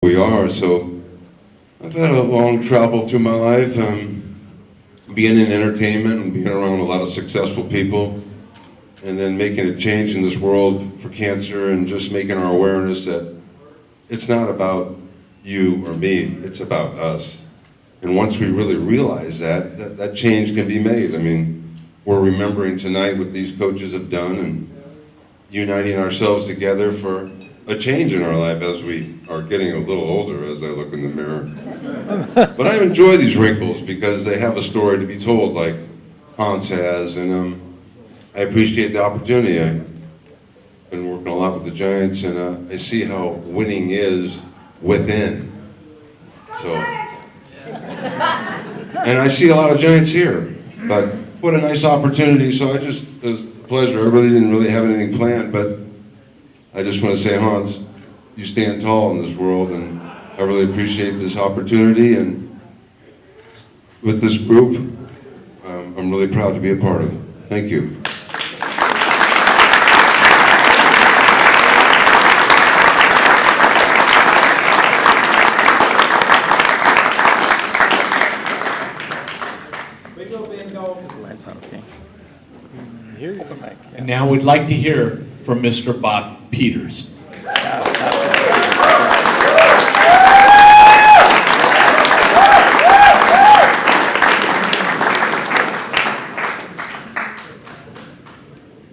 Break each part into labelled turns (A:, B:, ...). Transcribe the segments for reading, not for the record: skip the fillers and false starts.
A: we are. So I've had a long travel through my life, being in entertainment and being around a lot of successful people, and then making a change in this world for cancer and just making our awareness that it's not about you or me, it's about us. And once we really realize that change can be made. I mean, we're remembering tonight what these coaches have done and uniting ourselves together for a change in our life as we are getting a little older as I look in the mirror. But I enjoy these wrinkles because they have a story to be told like Hans has, and I appreciate the opportunity. I've been working a lot with the Giants, and I see how winning is within. So, and I see a lot of Giants here, but what a nice opportunity. So it was a pleasure. I really didn't have anything planned, but I just want to say, Hans, you stand tall in this world, and I really appreciate this opportunity. And with this group, I'm really proud to be a part of it. Thank you.
B: And now we'd like to hear from Mr. Bob Peters.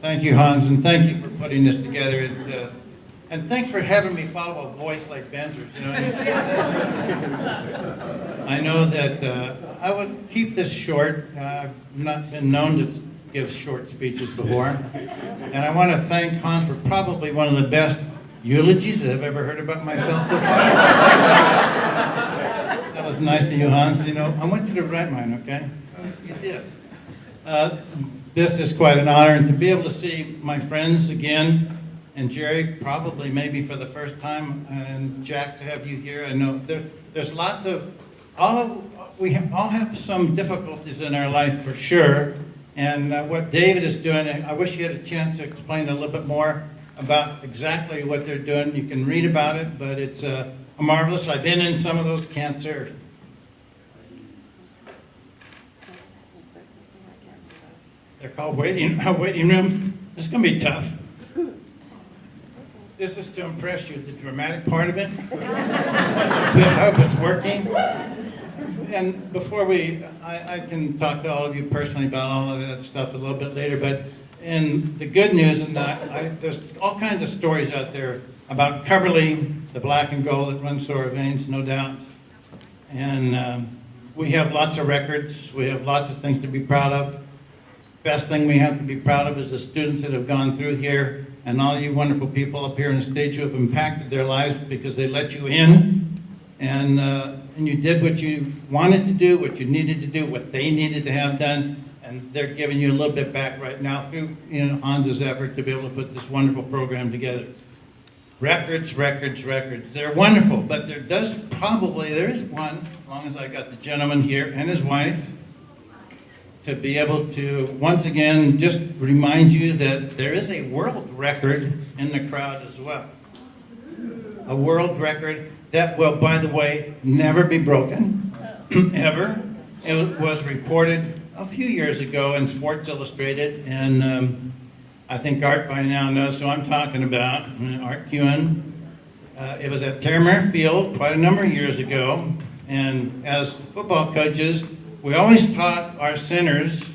C: Thank you, Hans, and thank you for putting this together. And thanks for having me follow a voice like Bender's. You know, I know that I would keep this short. I've not been known to give short speeches before. And I want to thank Hans for probably one of the best eulogies I've ever heard about myself so far. That was nice of you, Hans. You know, I went to the right mine, okay? You did. This is quite an honor, and to be able to see my friends again, and Jerry probably maybe for the first time, and Jack, to have you here. I know there's lots of, we all have some difficulties in our life for sure, and what David is doing, I wish you had a chance to explain a little bit more about exactly what they're doing. You can read about it, but it's marvelous. I've been in some of those cancer. They're called waiting rooms. This is going to be tough. This is to impress you, the dramatic part of it. I hope it's working. And before I can talk to all of you personally about all of that stuff a little bit later, but in the good news, and there's all kinds of stories out there about Coverly, the black and gold that runs through our veins, no doubt. And we have lots of records. We have lots of things to be proud of. Best thing we have to be proud of is the students that have gone through here and all you wonderful people up here on the stage who have impacted their lives because they let you in and you did what you wanted to do, what you needed to do, what they needed to have done, and they're giving you a little bit back right now through Hans's effort to be able to put this wonderful program together. Records, records, records. They're wonderful, but there is one, as long as I got the gentleman here and his wife, to be able to, once again, just remind you that there is a world record in the crowd as well. A world record that will, by the way, never be broken, ever. It was reported a few years ago in Sports Illustrated, and I think Art by now knows who I'm talking about, Art Kuhn. It was at Terramare Field quite a number of years ago, and as football coaches, we always taught our centers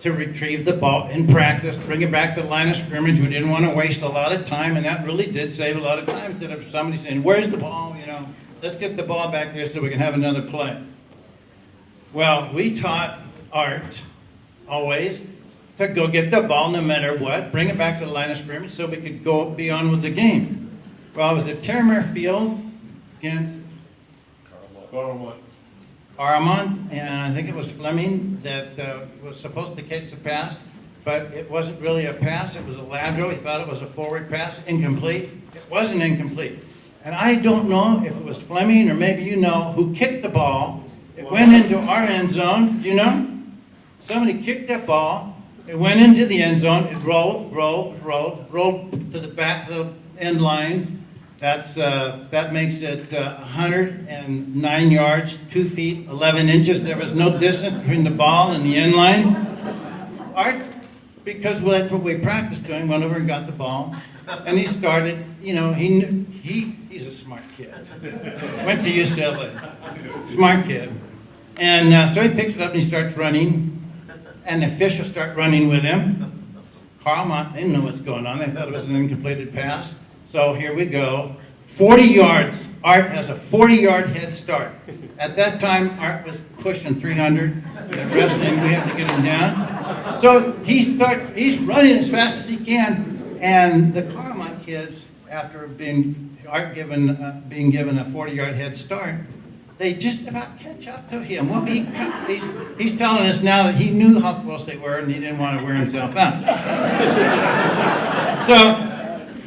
C: to retrieve the ball in practice, bring it back to the line of scrimmage. We didn't want to waste a lot of time, and that really did save a lot of time instead of somebody saying, where's the ball? Let's get the ball back there so we can have another play. Well, we taught Art always to go get the ball no matter what, bring it back to the line of scrimmage so we could go be on with the game. Well, I was at Terramare Field against Aramon, and I think it was Fleming that was supposed to catch the pass, but it wasn't really a pass, it was a lateral. He thought it was a forward pass, incomplete. It wasn't incomplete. And I don't know if it was Fleming or maybe you know who kicked the ball. It went into our end zone, do you know? Somebody kicked that ball, it went into the end zone, it rolled to the back of the end line, That makes it 109 yards, 2 feet, 11 inches. There was no distance between the ball and the end line. Art, because that's what we practiced doing, went over and got the ball. And he started, you know, he's a smart kid. Went to UCLA. Smart kid. And so he picks it up and he starts running. And the officials start running with him. Carl Mott, they didn't know what's going on. They thought it was an incompleted pass. So here we go. 40 yards. Art has a 40-yard head start. At that time, Art was pushing 300. The wrestling, we had to get him down. So he's running as fast as he can. And the Carmont kids, after being given a 40-yard head start, they just about catch up to him. Well, he's telling us now that he knew how close they were and he didn't want to wear himself out. So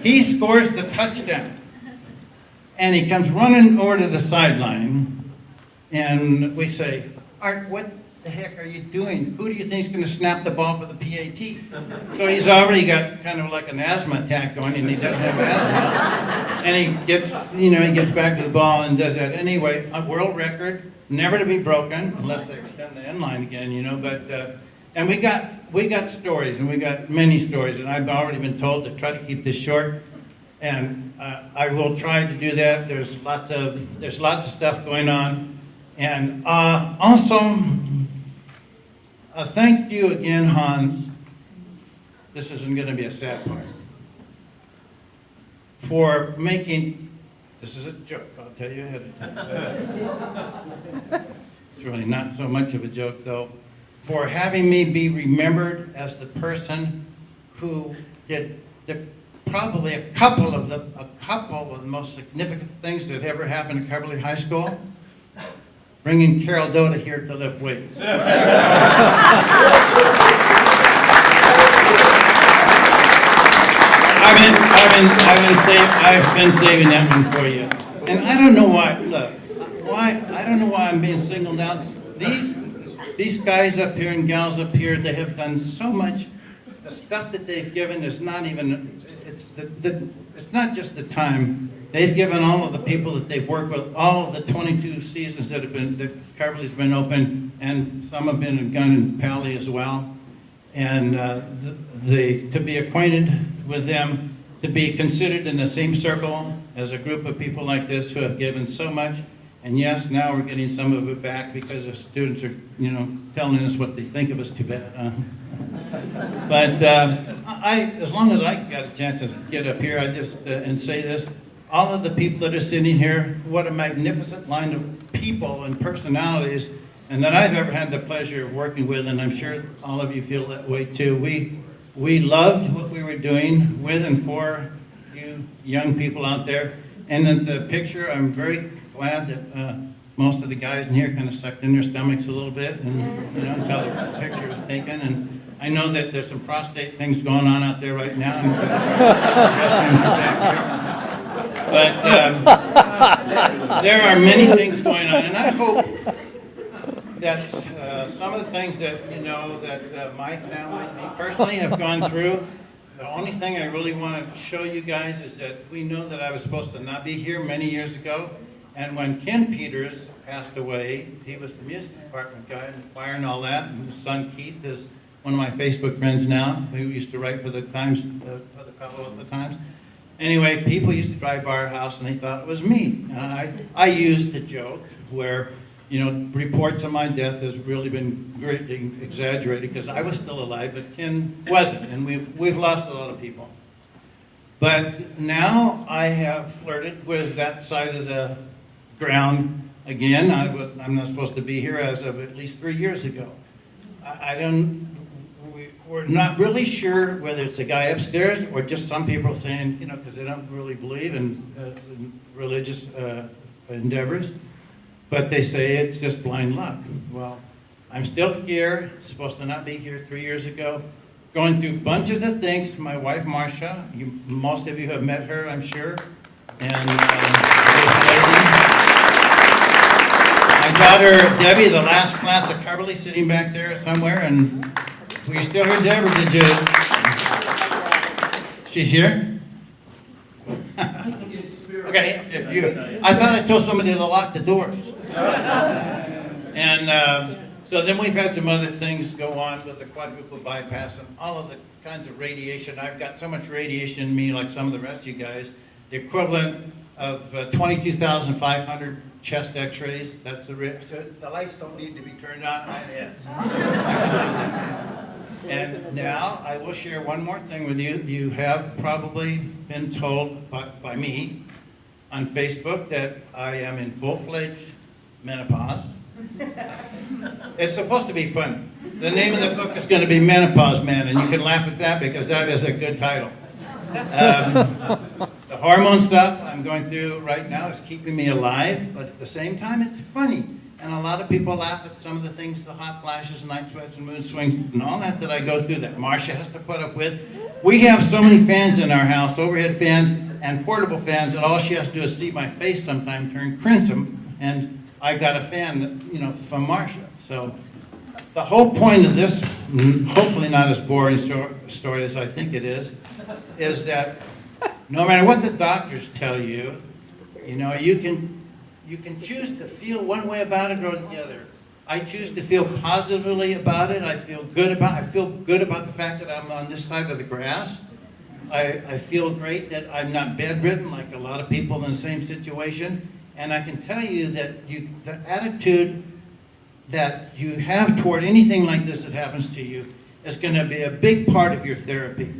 C: he scores the touchdown. And he comes running over to the sideline. And we say, Art, what the heck are you doing? Who do you think is going to snap the ball for the PAT? So he's already got kind of like an asthma attack going, and he doesn't have asthma. And he gets back to the ball and does that. Anyway, a world record, never to be broken, unless they extend the end line again, you know. But and we got stories, and we got many stories, and I've already been told to try to keep this short. And I will try to do that. There's lots of stuff going on. And also, thank you again, Hans. This isn't going to be a sad part. For making, this is a joke, I'll tell you ahead of time. It's really not so much of a joke, though. For having me be remembered as the person who did probably a couple of the most significant things that ever happened at Carverly High School. Bringing Carol Dota here to lift weights. I've been saving that one for you. And I don't know why. Look, I don't know why I'm being singled out. These guys up here and gals up here, they have done so much. The stuff that they've given is not even. It's not just the time. They've given all of the people that they've worked with, all of the 22 seasons that Carverly's been open, and some have been in Gun and Pally as well. And to be acquainted with them, to be considered in the same circle as a group of people like this who have given so much. And yes, now we're getting some of it back because the students are, you know, telling us what they think of us. Too bad. But as long as I got a chance to get up here, I just and say this. All of the people that are sitting here, what a magnificent line of people and personalities, and that I've ever had the pleasure of working with, and I'm sure all of you feel that way too. We loved what we were doing with and for you young people out there. And in the picture, I'm very glad that most of the guys in here kind of sucked in their stomachs a little bit, and you know, until the picture was taken. And I know that there's some prostate things going on out there right now, and the restrooms are back here. But there are many things going on, and I hope that some of the things that, you know, that my family, me personally, have gone through, the only thing I really want to show you guys is that we know that I was supposed to not be here many years ago, and when Ken Peters passed away, he was the music department guy in the choir and all that, and his son Keith is one of my Facebook friends now, who used to write for the Times, for the fellow at the Times. Anyway, people used to drive by our house and they thought it was me. And I used the joke where, you know, reports of my death has really been greatly exaggerated because I was still alive, but Ken wasn't, and we've lost a lot of people. But now I have flirted with that side of the ground again. I'm not supposed to be here as of at least 3 years ago. We're not really sure whether it's a guy upstairs or just some people saying, you know, because they don't really believe in religious endeavors, but they say it's just blind luck. Well, I'm still here, supposed to not be here 3 years ago, going through bunches of things. My wife, Marcia, most of you have met her, I'm sure, and this lady. My daughter, Debbie, the last class of Carverly, sitting back there somewhere, and were you still here, Deb, or did you? She's here? Okay, I thought I told somebody to lock the doors. And so then we've had some other things go on with the quadruple bypass and all of the kinds of radiation. I've got so much radiation in me, like some of the rest of you guys, the equivalent of 22,500 chest x-rays. That's so the lights don't need to be turned on. And now I will share one more thing with you. You have probably been told by me on Facebook that I am in full-fledged menopause. It's supposed to be fun. The name of the book is going to be Menopause Man, and you can laugh at that because that is a good title. The hormone stuff I'm going through right now is keeping me alive, but at the same time, it's funny. And a lot of people laugh at some of the things, the hot flashes, night sweats, and mood swings, and all that I go through that Marcia has to put up with. We have so many fans in our house, overhead fans and portable fans, that all she has to do is see my face sometime turn crimson, and I got a fan, from Marcia. So the whole point of this, hopefully not as boring story as I think it is that no matter what the doctors tell you, you can choose to feel one way about it or the other. I choose to feel positively about it. I feel good about the fact that I'm on this side of the grass. I feel great that I'm not bedridden like a lot of people in the same situation. And I can tell you that the attitude that you have toward anything like this that happens to you is going to be a big part of your therapy.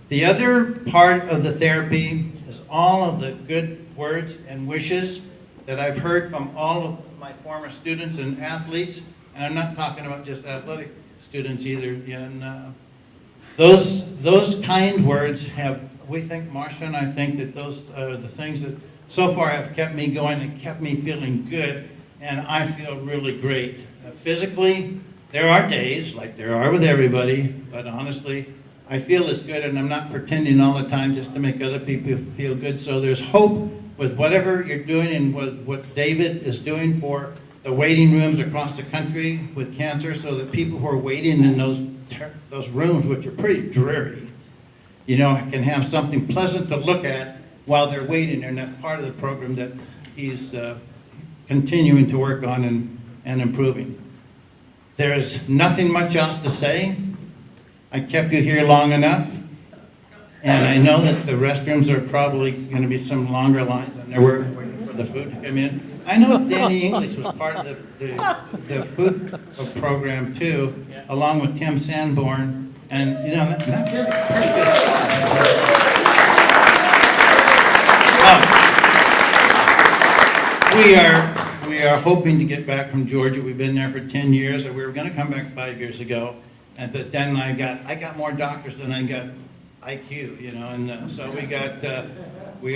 C: The other part of the therapy is all of the good words and wishes that I've heard from all of my former students and athletes, and I'm not talking about just athletic students either. And those kind words we think, Marcia and I think that those are the things that so far have kept me going and kept me feeling good, and I feel really great. Physically, there are days, like there are with everybody, but honestly, I feel as good, and I'm not pretending all the time just to make other people feel good. So there's hope with whatever you're doing and with what David is doing for the waiting rooms across the country with cancer, so that people who are waiting in those rooms, which are pretty dreary, can have something pleasant to look at while they're waiting, and that's part of the program that he's continuing to work on and improving. There is nothing much else to say. I kept you here long enough, and I know that the restrooms are probably going to be some longer lines than there were waiting for the food to come in. I know Danny English was part of the food program too, along with Tim Sanborn, and that was pretty good stuff. We are hoping to get back from Georgia. We've been there for 10 years, and we were going to come back 5 years ago. But then I got more doctors than I got IQ, and so we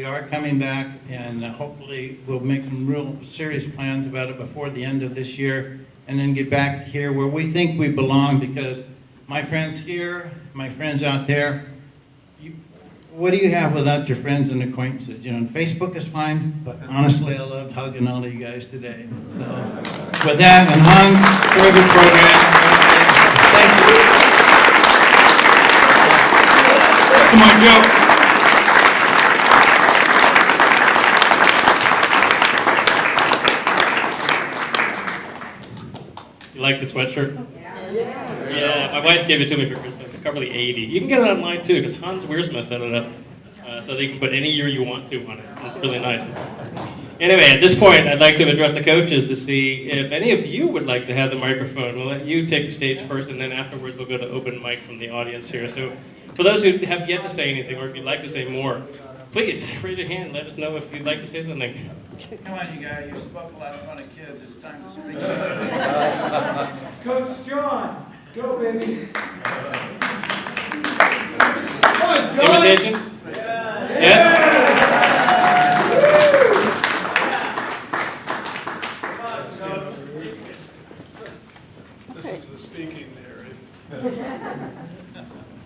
C: are coming back, and hopefully we'll make some real serious plans about it before the end of this year, and then get back here where we think we belong, because my friends here, my friends out there, what do you have without your friends and acquaintances? Facebook is fine, but honestly, I loved hugging all of you guys today. So, with that, and Hans, terrific program. Thank
B: You like the sweatshirt? Yeah, my wife gave it to me for Christmas. It's probably 80. You can get it online too, because Hans Wiersma set it up. So that you can put any year you want to on it. It's really nice. Anyway, at this point, I'd like to address the coaches to see if any of you would like to have the microphone. We'll let you take the stage first, and then afterwards we'll go to open mic from the audience here. So for those who have yet to say anything, or if you'd like to say more, please raise your hand and let us know if you'd like to say something.
C: Come on, you guys. You spoke a lot in front of kids. It's time to speak.
D: Coach John, go baby.
B: Invitation? Yes?
D: This is the speaking there.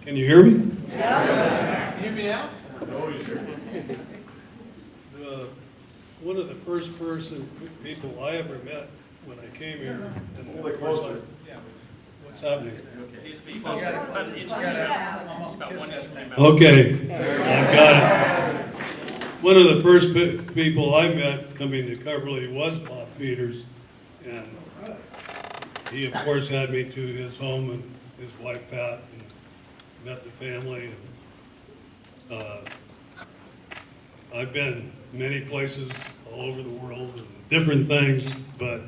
D: Can you hear me?
C: Can you hear me now?
D: One of the first people I ever met when I came here, and of course what's happening? Okay, I've got it. one of the first people I met coming to Carverly was Bob Peters, and he, of course, had me to his home and his wife Pat, and met the family. And, I've been many places all over the world and different things, but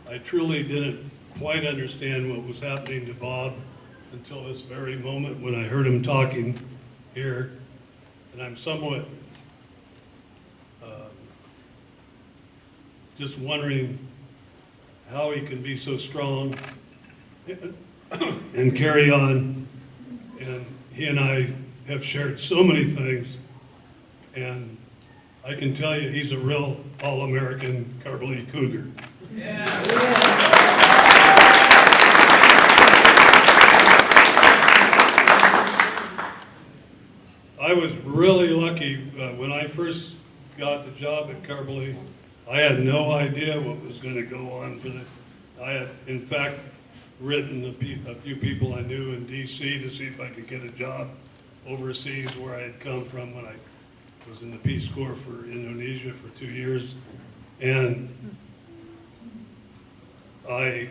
D: I truly didn't quite understand what was happening to Bob until this very moment when I heard him talking here. And I'm somewhat just wondering how he can be so strong and carry on. And he and I have shared so many things. And I can tell you, he's a real all-American Carverly Cougar. I was really lucky when I first got the job at Carverly. I had no idea what was going to go on for the. I had, in fact, written a few people I knew in D.C. to see if I could get a job overseas where I had come from when I was in the Peace Corps for Indonesia for 2 years. And I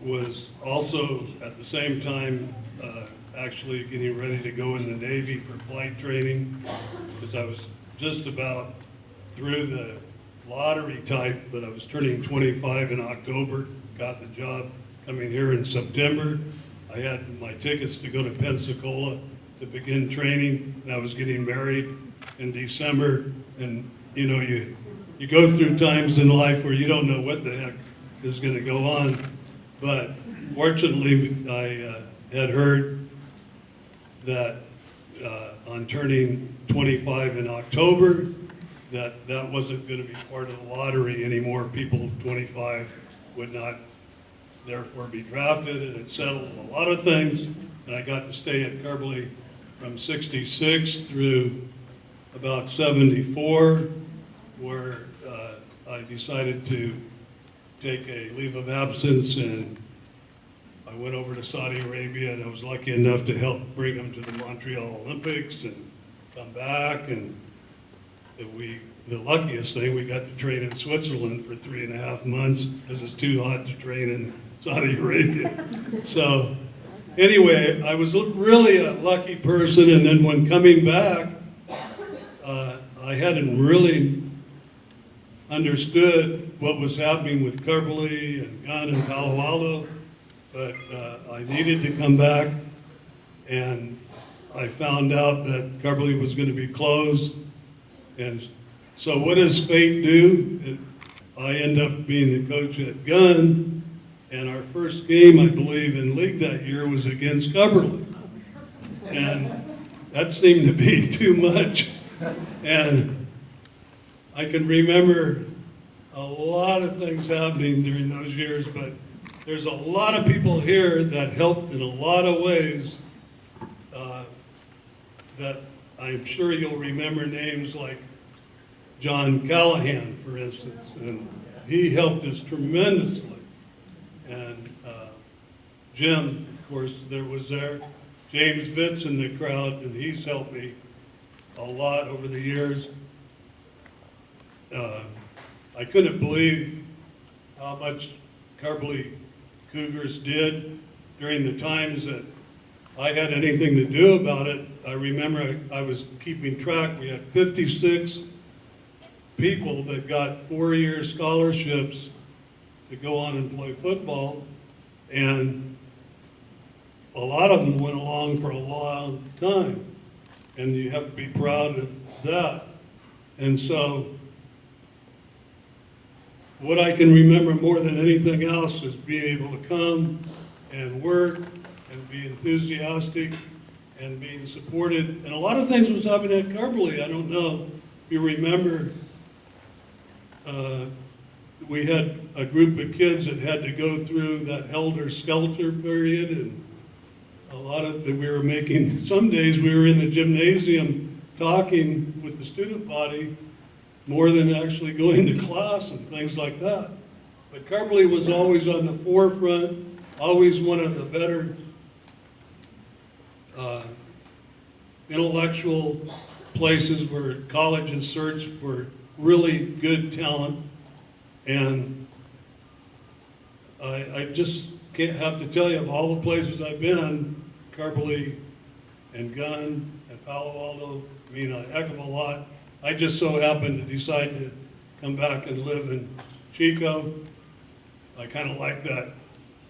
D: was also, at the same time, actually getting ready to go in the Navy for flight training, because I was just about through the lottery type, but I was turning 25 in October, got the job coming here in September. I had my tickets to go to Pensacola to begin training, and I was getting married in December. And you know, you go through times in life where you don't know what the heck is going to go on. But fortunately, I had heard that on turning 25 in October, that wasn't going to be part of the lottery anymore. People 25 would not therefore be drafted, and it settled a lot of things. And I got to stay at Carverly from 66 through about 74, where I decided to take a leave of absence, and I went over to Saudi Arabia, and I was lucky enough to help bring them to the Montreal Olympics and come back. And the luckiest thing, we got to train in Switzerland for 3.5 months because it's too hot to train in Saudi Arabia. So anyway, I was really a lucky person. And then when coming back, I hadn't really understood what was happening with Carverly and Gunn and Palo Alto, but I needed to come back, and I found out that Carverly was going to be closed. And so what does fate do? I end up being the coach at Gunn, and our first game, I believe, in league that year was against Carverly. And that seemed to be too much. And I can remember a lot of things happening during those years, but there's a lot of people here that helped in a lot of ways that I'm sure you'll remember names like John Callahan, for instance, and he helped us tremendously. And Jim, of course, was there. James Vitz in the crowd, and he's helped me a lot over the years. I couldn't believe how much Carverly Cougars did during the times that I had anything to do about it. I remember I was keeping track. We had 56 people that got 4-year scholarships to go on and play football, and a lot of them went along for a long time, and you have to be proud of that. And so what I can remember more than anything else is being able to come and work and be enthusiastic and being supported. And a lot of things was happening at Carverly. I don't know if you remember, we had a group of kids that had to go through that helter-skelter period, and a lot of that we were making, some days we were in the gymnasium talking with the student body more than actually going to class and things like that. But Carverly was always on the forefront, always one of the better intellectual places where colleges search for really good talent. And I just can't have to tell you, of all the places I've been, Carberly and Gunn and Palo Alto mean a heck of a lot. I just so happened to decide to come back and live in Chico. I kind of like that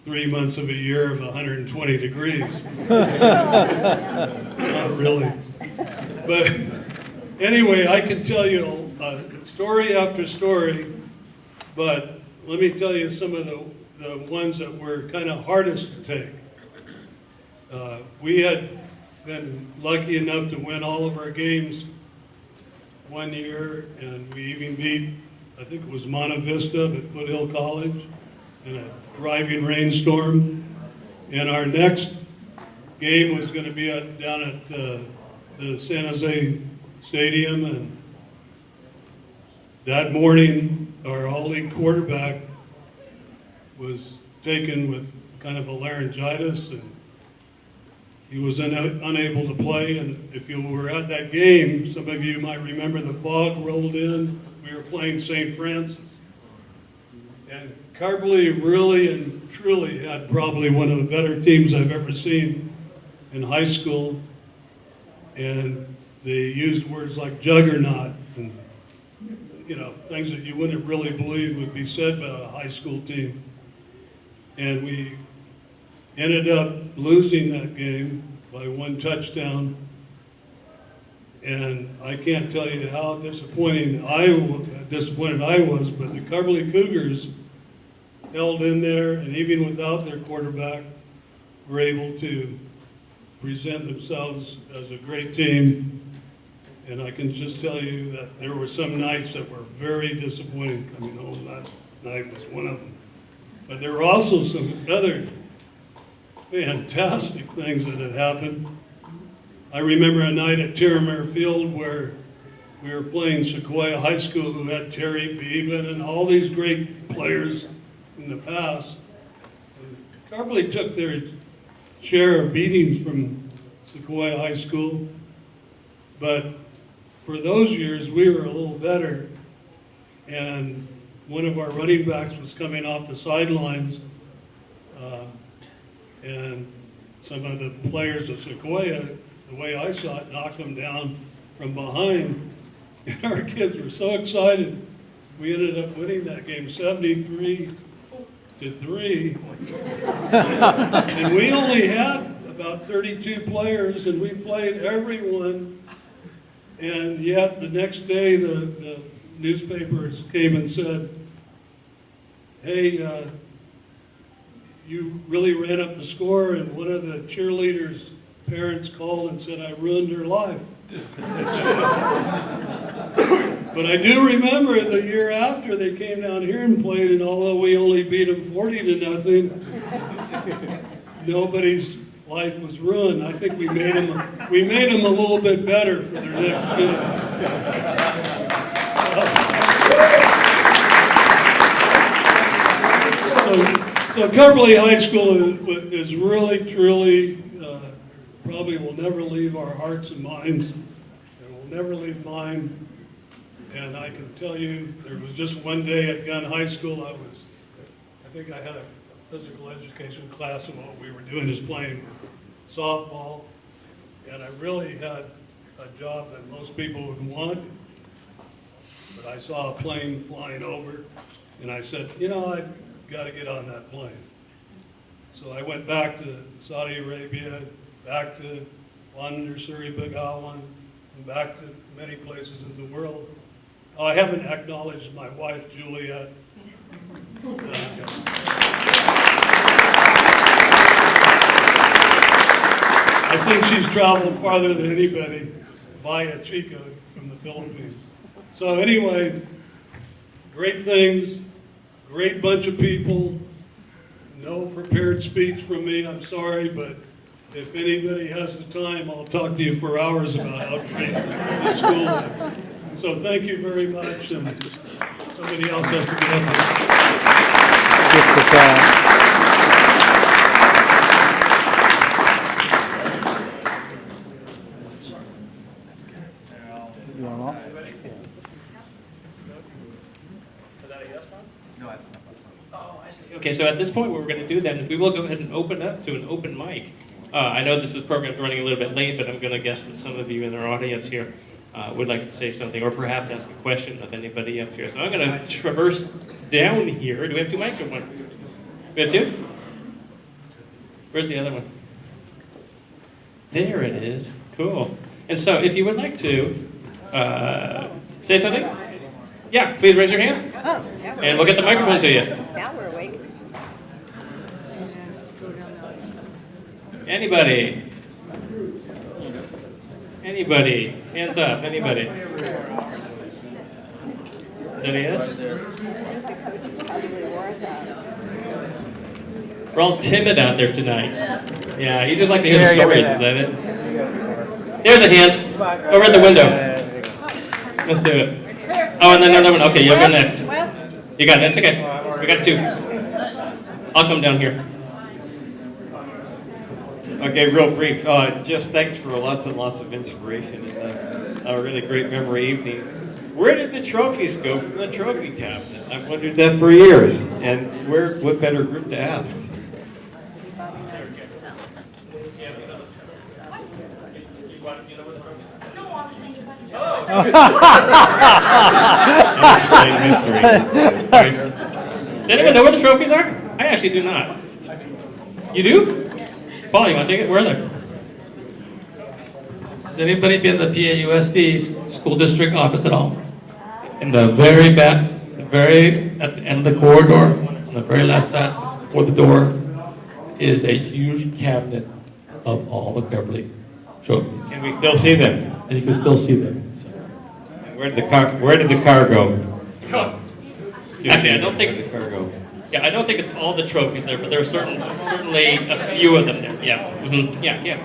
D: 3 months of a year of 120 degrees. Not really. But anyway, I can tell you story after story, but let me tell you some of the ones that were kind of hardest to take. We had been lucky enough to win all of our games one year, and we even beat, I think it was Monte Vista at Foothill College in a driving rainstorm. And our next game was going to be down at the San Jose Stadium, and that morning our all-league quarterback was taken with kind of a laryngitis, and he was unable to play. And if you were at that game, some of you might remember the fog rolled in. We were playing St. Francis. And Carberly really and truly had probably one of the better teams I've ever seen in high school. And they used words like juggernaut and, you know, things that you wouldn't really believe would be said by a high school team. And we ended up losing that game by 1 touchdown. And I can't tell you how disappointed I was, but the Carberly Cougars held in there, and even without their quarterback, were able to present themselves as a great team. And I can just tell you that there were some nights that were very disappointing coming home. That night was one of them. But there were also some other fantastic things that had happened. I remember a night at Terramere Field where we were playing Sequoia High School, who had Terry Beeben and all these great players in the past. Carberly took their share of beatings from Sequoia High School, but for those years we were a little better, and one of our running backs was coming off the sidelines, and some of the players of Sequoia, the way I saw it, knocked him down from behind. And our kids were so excited. We ended up winning that game 73-3. And we only had about 32 players, and we played everyone. And yet the next day the newspapers came and said, hey, you really ran up the score, and one of the cheerleaders' parents called and said I ruined her life. But I do remember the year after they came down here and played, and although we only beat them 40-0, nobody's life was ruined. I think we made them a little bit better for their next game. So Carberly High School is really, truly, probably will never leave our hearts and minds, and will never leave mine. And I can tell you, there was just one day at Gunn High School, I think I had a physical education class, and what we were doing is playing softball. And I really had a job that most people would want, but I saw a plane flying over, and I said, you know, I've got to get on that plane. So I went back to Saudi Arabia, back to London, Surrey, Begawan, and back to many places in the world. I haven't acknowledged my wife, Juliet. I think she's traveled farther than anybody via Chico from the Philippines. So anyway, great things, great bunch of people. No prepared speech from me, I'm sorry, but if anybody has the time, I'll talk to you for hours about how great the school is. So thank you very much, and somebody else has to get up there.
B: that a yes, Ron?
E: No, that's not.
B: Oh, I see. Okay, so at this point, what we're going to do then is we will go ahead and open up to an open mic. I know this program's running a little bit late, but I'm going to guess that some of you in our audience here would like to say something, or perhaps ask a question of anybody up here. So I'm going to traverse down here. Do we have two mics or one? We have two? Where's the other one? There it is. Cool. And so if you would like to say something, yeah, please raise your hand, and we'll get the microphone to you.
F: Now we're awake.
B: Anybody? Anybody? Hands up. Anybody? Is that a yes? We're all timid out there tonight. Yeah, you just like to hear the stories, is that it? There's a hand. Over at the window. Let's do it. Oh, and then another one. Okay, you'll go next. You got it. That's okay. We got two. I'll come down here.
G: Okay, real brief. Just thanks for lots and lots of inspiration and a really great memory evening. Where did the trophies go from the trophy cabinet? I've wondered that for years. And what better group to ask? Unexplained mystery.
B: Sorry. Does anyone know where the trophies are? I actually do not. You do? Paul, you want to take it? Where are they?
H: Has anybody been to the PAUSD school district office at all? In the very back, at the end of the corridor, on the very last side before the door, is a huge cabinet of all the Beverly trophies.
G: Can we still see them?
H: And you can still see them. So.
G: And where did the car go?
B: Actually, I don't think.
G: Where did the car go?
B: Yeah, I don't think it's all the trophies there, but there are certainly a few of them there. Yeah. Mm-hmm. Yeah.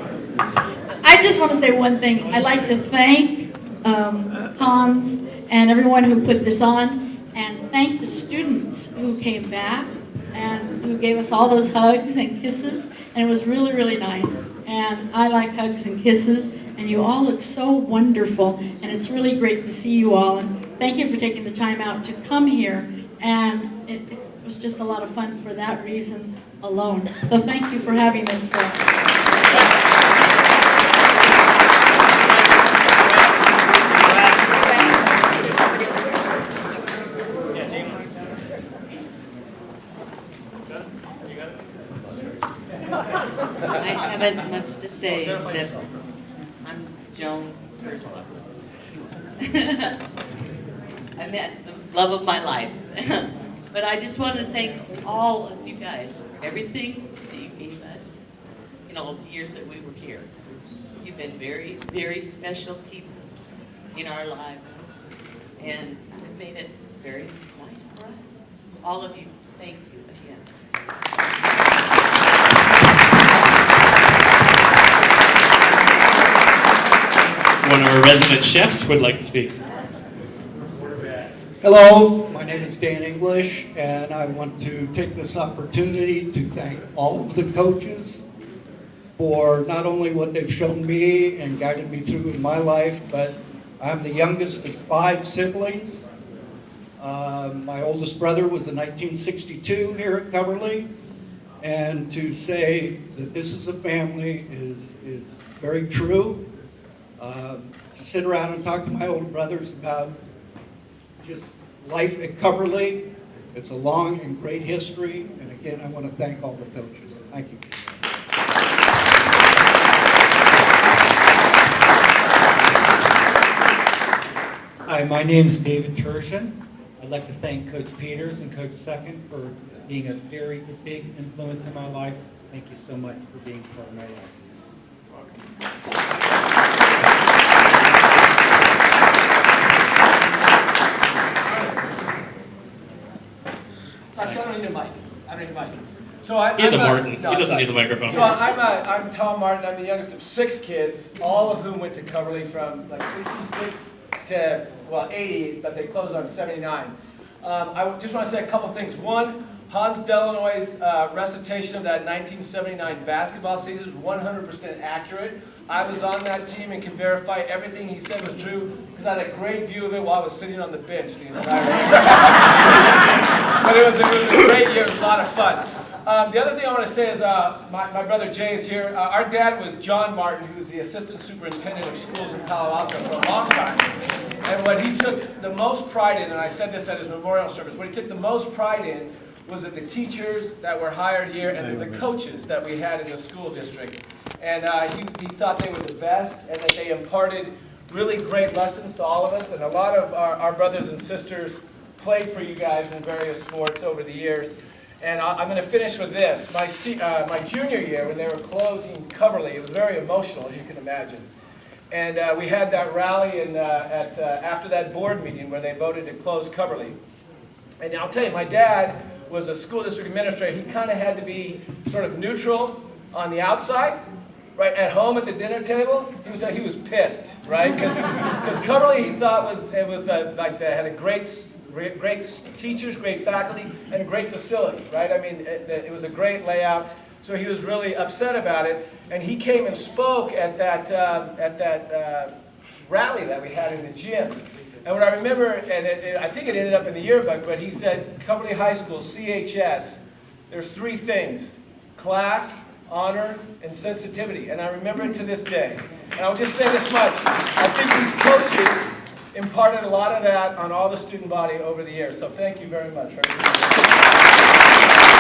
I: I just want to say one thing. I'd like to thank Hans and everyone who put this on, and thank the students who came back and who gave us all those hugs and kisses, and it was really, really nice. And I like hugs and kisses, and you all look so wonderful, and it's really great to see you all, and thank you for taking the time out to come here, and it was just a lot of fun for that reason alone. So thank you for having this for us.
J: I haven't much to say except I'm Joan Kurzloff. I met the love of my life. But I just want to thank all of you guys for everything that you gave us in all the years that we were here. You've been very, very special people in our lives, and it made it very nice for us. All of you, thank you again.
B: One of our resident chefs would like to speak.
K: Hello, my name is Dan English, and I want to take this opportunity to thank all of the coaches for not only what they've shown me and guided me through in my life, but I'm the youngest of 5 siblings. My oldest brother was in 1962 here at Coverly, and to say that this is a family is very true. To sit around and talk to my older brothers about just life at Coverly, it's a long and great history, and again, I want to thank all the coaches. Thank you. Hi, my name is David Tertian. I'd like to thank Coach Peters and Coach Second for being a very big influence in my life. Thank you so much for being part of my life.
E: Actually, I don't need a mic. So
B: He's a Martin. He doesn't need the microphone.
E: So I'm Tom Martin. I'm the youngest of 6 kids, all of whom went to Coverly from like 66 to, 80, but they closed on 79. I just want to say a couple things. One, Hans Delanoy's recitation of that 1979 basketball season is 100% accurate. I was on that team and can verify everything he said was true because I had a great view of it while I was sitting on the bench the entire time. But it was a great year, it was a lot of fun. The other thing I want to say is, my brother Jay is here. Our dad was John Martin, who's the assistant superintendent of schools in Palo Alto for a long time. And what he took the most pride in, and I said this at his memorial service, what he took the most pride in was that the teachers that were hired here and the coaches that we had in the school district. And he thought they were the best and that they imparted really great lessons to all of us. And a lot of our brothers and sisters played for you guys in various sports over the years. And I'm going to finish with this. My junior year, when they were closing Coverly, it was very emotional, as you can imagine. And we had that rally after that board meeting where they voted to close Coverly. And I'll tell you, my dad was a school district administrator. He kind of had to be sort of neutral on the outside. Right, at home at the dinner table, he was pissed, right? Because Coverly, he thought they had a great teachers, great faculty, and a great facility, right? I mean, it was a great layout. So he was really upset about it, and he came and spoke at that rally that we had in the gym. And what I remember, and I think it ended up in the yearbook, but he said, Coverly High School, CHS, there's 3 things: class, honor, and sensitivity. And I remember it to this day. And I'll just say this much. I think these coaches imparted a lot of that on all the student body over the years. So thank you very much for everything.